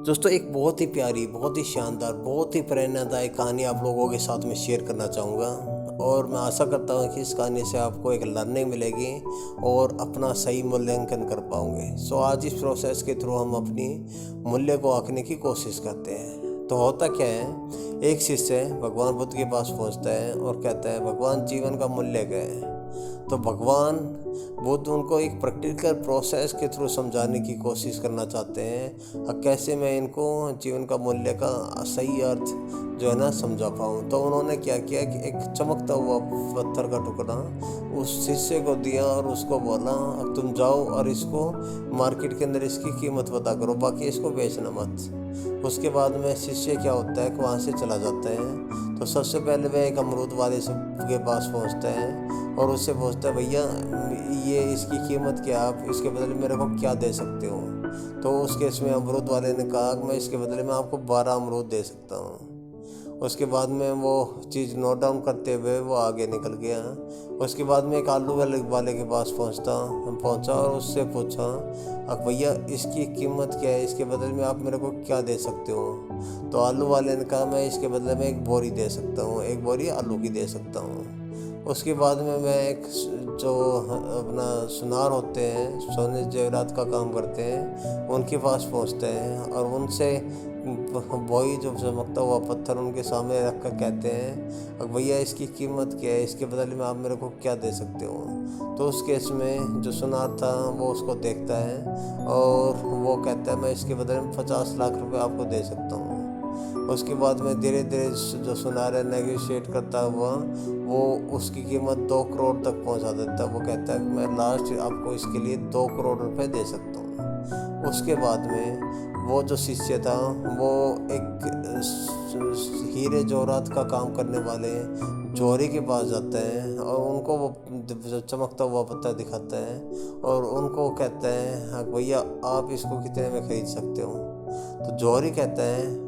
दोस्तों, एक बहुत ही प्यारी, बहुत ही शानदार, बहुत ही प्रेरणादायक कहानी आप लोगों के साथ में शेयर करना चाहूँगा। और मैं आशा करता हूँ कि इस कहानी से आपको एक लर्निंग मिलेगी और अपना सही मूल्यांकन कर पाओगे। आज इस प्रोसेस के थ्रू हम अपनी मूल्य को आंकने की कोशिश करते हैं। तो होता क्या है, एक शिष्य भगवान बुद्ध के पास पहुँचता है और कहता है, भगवान जीवन का मूल्य क्या है। तो भगवान बुद्ध उनको एक प्रैक्टिकल प्रोसेस के थ्रू समझाने की कोशिश करना चाहते हैं, कैसे मैं इनको जीवन का मूल्य का सही अर्थ जो है ना समझा पाऊँ। तो उन्होंने क्या किया कि एक चमकता हुआ पत्थर का टुकड़ा उस शिष्य को दिया और उसको बोला, अब तुम जाओ और इसको मार्केट के अंदर इसकी कीमत पता करो, बाकी इसको बेचना मत। उसके बाद में शिष्य क्या होता है कि वहाँ से चला जाता है। तो सबसे पहले वह एक अमरूद वाले के पास पहुँचता है और उससे पूछता है, भैया ये इसकी कीमत क्या, आप इसके बदले मेरे को क्या दे सकते हो। तो उस केस में अमरूद वाले ने कहा कि मैं इसके बदले में आपको 12 अमरूद दे सकता हूँ। उसके बाद में वो चीज़ नोट डाउन करते हुए वो आगे निकल गया। उसके बाद में एक आलू वाले के पास पहुंचा और उससे पूछा, अब भैया इसकी कीमत क्या है, इसके बदले में आप मेरे को क्या दे सकते हो। तो आलू वाले ने कहा, मैं इसके बदले में एक बोरी दे सकता हूँ, एक बोरी आलू की दे सकता हूँ। उसके बाद में मैं एक जो अपना सुनार होते हैं, सोने जेवरात का काम करते हैं, उनके पास पहुंचते हैं और उनसे वही जो चमकता हुआ पत्थर उनके सामने रख कर कहते हैं, अब भैया इसकी कीमत क्या है, इसके बदले में आप मेरे को क्या दे सकते हो। तो उस केस में जो सुनार था वो उसको देखता है और वो कहता है, मैं इसके बदले में 50 लाख रुपए आपको दे सकता हूँ। उसके बाद में धीरे धीरे जो सुनार है नेगोशिएट करता हुआ वो उसकी कीमत 2 करोड़ तक पहुंचा देता है। वो कहता है कि मैं लास्ट आपको इसके लिए 2 करोड़ रुपए दे सकता हूँ। उसके बाद में वो जो शिष्य था वो एक हीरे जवाहरात का काम करने वाले जौहरी के पास जाता है और उनको वो चमकता हुआ पत्थर दिखाता है और उनको कहता है, भैया आप इसको कितने में खरीद सकते हो। तो जौहरी कहता है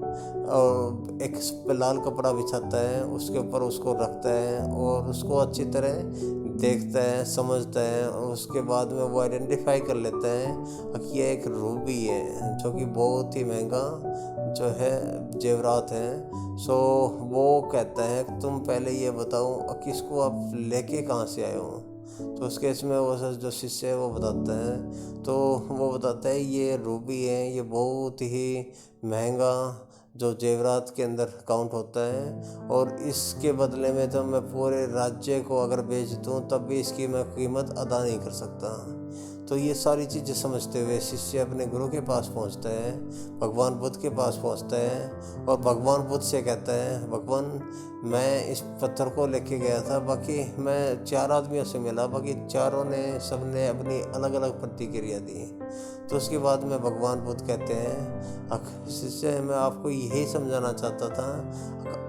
और एक लाल कपड़ा बिछाता है, उसके ऊपर उसको रखता है और उसको अच्छी तरह देखता है, समझता है और उसके बाद में वो आइडेंटिफाई कर लेता है कि यह एक रूबी है जो कि बहुत ही महंगा जो है जेवरात है। वो कहता है कि तुम पहले ये बताओ कि इसको आप लेके कहाँ से आए हो। तो उस केस में वो जो शिष्य है वो बताता है, तो वो बताता है ये रूबी है, ये बहुत ही महंगा जो जेवरात के अंदर काउंट होता है और इसके बदले में तो मैं पूरे राज्य को अगर बेच दूँ तब भी इसकी मैं कीमत अदा नहीं कर सकता। तो ये सारी चीज़ें समझते हुए शिष्य अपने गुरु के पास पहुंचता है, भगवान बुद्ध के पास पहुंचता है और भगवान बुद्ध से कहता है, भगवान मैं इस पत्थर को लेके गया था, बाकी मैं 4 आदमियों से मिला, बाकी चारों ने सबने अपनी अलग अलग प्रतिक्रिया दी। तो उसके बाद में भगवान बुद्ध कहते हैं, शिष्य मैं आपको यही समझाना चाहता था,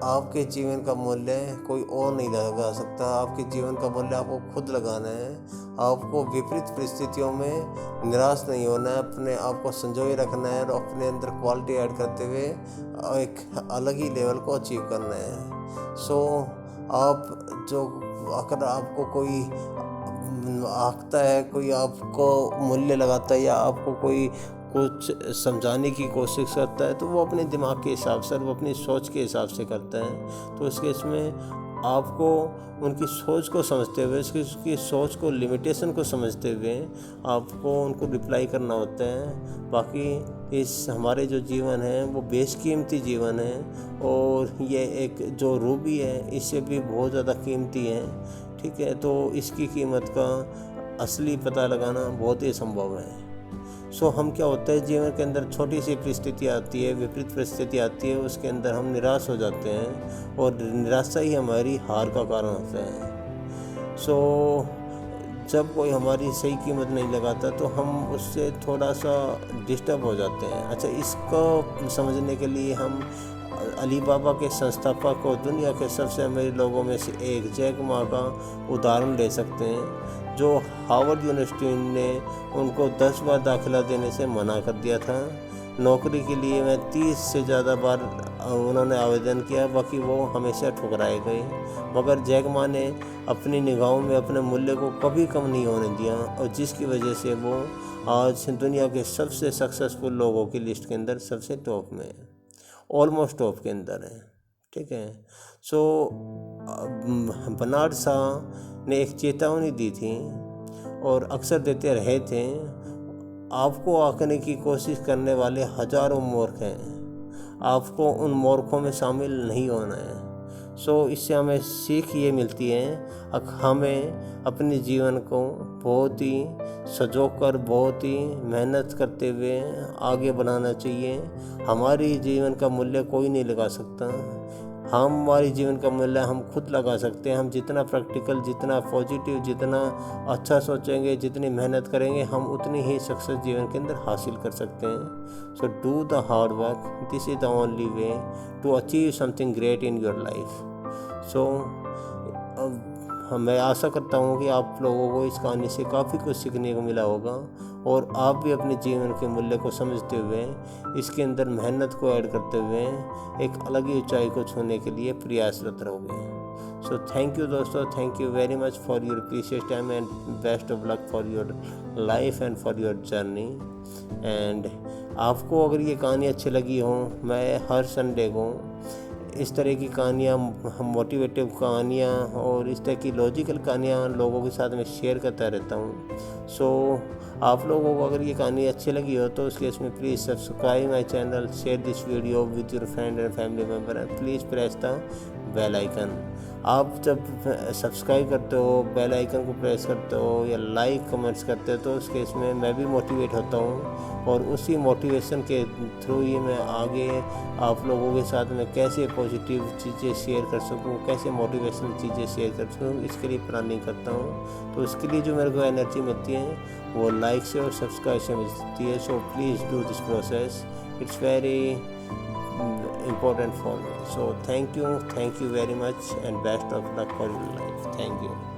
आपके जीवन का मूल्य कोई और नहीं लगा सकता, आपके जीवन का मूल्य आपको खुद लगाना है। आपको विपरीत परिस्थितियों में निराश नहीं होना है, अपने आप को संजोए रखना है और अपने अंदर क्वालिटी ऐड करते हुए एक अलग ही लेवल को अचीव करना है। आप जो अगर आपको कोई आंकता है, कोई आपको मूल्य लगाता है या आपको कोई कुछ समझाने की कोशिश करता है तो वो अपने दिमाग के हिसाब से, वो अपनी सोच के हिसाब से करता है। तो इसके इसमें आपको उनकी सोच को समझते हुए, उसकी सोच को, लिमिटेशन को समझते हुए आपको उनको रिप्लाई करना होता है। बाकी इस हमारे जो जीवन है वो बेशकीमती जीवन है और ये एक जो रूबी है इससे भी बहुत ज़्यादा कीमती है, ठीक है। तो इसकी कीमत का असली पता लगाना बहुत ही संभव है। हम क्या होता है जीवन के अंदर छोटी सी परिस्थिति आती है, विपरीत परिस्थिति आती है, उसके अंदर हम निराश हो जाते हैं और निराशा ही हमारी हार का कारण होता है। जब कोई हमारी सही कीमत नहीं लगाता तो हम उससे थोड़ा सा डिस्टर्ब हो जाते हैं। अच्छा, इसको समझने के लिए हम अली बाबा के संस्थापक और दुनिया के सबसे अमीर लोगों में से एक जैक मा का उदाहरण ले सकते हैं, जो हार्वर्ड यूनिवर्सिटी ने उनको 10 बार दाखिला देने से मना कर दिया था। नौकरी के लिए मैं 30 से ज़्यादा बार उन्होंने आवेदन किया, बाकी वो हमेशा ठुकराए गए। मगर जैक मा ने अपनी निगाहों में अपने मूल्य को कभी कम नहीं होने दिया और जिसकी वजह से वो आज दुनिया के सबसे सक्सेसफुल लोगों की लिस्ट के अंदर सबसे टॉप में है, ऑलमोस्ट टॉप के अंदर है। ठीक है। सो बर्नार्ड शॉ ने एक चेतावनी दी थी और अक्सर देते रहे थे, आपको आंकने की कोशिश करने वाले हजारों मूर्ख हैं, आपको उन मूर्खों में शामिल नहीं होना है। सो इससे हमें सीख ये मिलती है, हमें अपने जीवन को बहुत ही सजोकर, बहुत ही मेहनत करते हुए आगे बढ़ाना चाहिए। हमारी जीवन का मूल्य कोई नहीं लगा सकता, हमारी जीवन का मूल्य हम खुद लगा सकते हैं। हम जितना प्रैक्टिकल, जितना पॉजिटिव, जितना अच्छा सोचेंगे, जितनी मेहनत करेंगे, हम उतनी ही सक्सेस जीवन के अंदर हासिल कर सकते हैं। So do the hard work, this is the only way to achieve something great in your life. So मैं आशा करता हूँ कि आप लोगों को इस कहानी से काफ़ी कुछ सीखने को मिला होगा और आप भी अपने जीवन के मूल्य को समझते हुए, इसके अंदर मेहनत को ऐड करते हुए एक अलग ही ऊंचाई को छूने के लिए प्रयासरत रहोगे। सो थैंक यू दोस्तों, thank you very much for your precious time and best of luck for your life and for your journey. And आपको अगर ये कहानी अच्छी लगी हो, मैं हर संडे को इस तरह की कहानियाँ, मोटिवेटिव कहानियाँ और इस तरह की लॉजिकल कहानियाँ लोगों के साथ में शेयर करता रहता हूँ। सो आप लोगों को अगर ये कहानी अच्छी लगी हो तो उस केस में please subscribe my channel, share this video with your friend and family member and please press the bell icon. आप जब सब्सक्राइब करते हो, बेल आइकन को प्रेस करते हो या लाइक कमेंट्स करते हो तो उस केस में मैं भी मोटिवेट होता हूँ और उसी मोटिवेशन के थ्रू ही मैं आगे आप लोगों के साथ में कैसे पॉजिटिव चीज़ें शेयर कर सकूँ, कैसे मोटिवेशनल चीज़ें शेयर कर सकूँ, इसके लिए प्लानिंग करता हूँ। तो इसके लिए जो मेरे को एनर्जी मिलती है वो लाइक से और सब्सक्राइब से मिलती है। So please do this process, it's very important for me. So thank you very much and best of luck for your life. Thank you.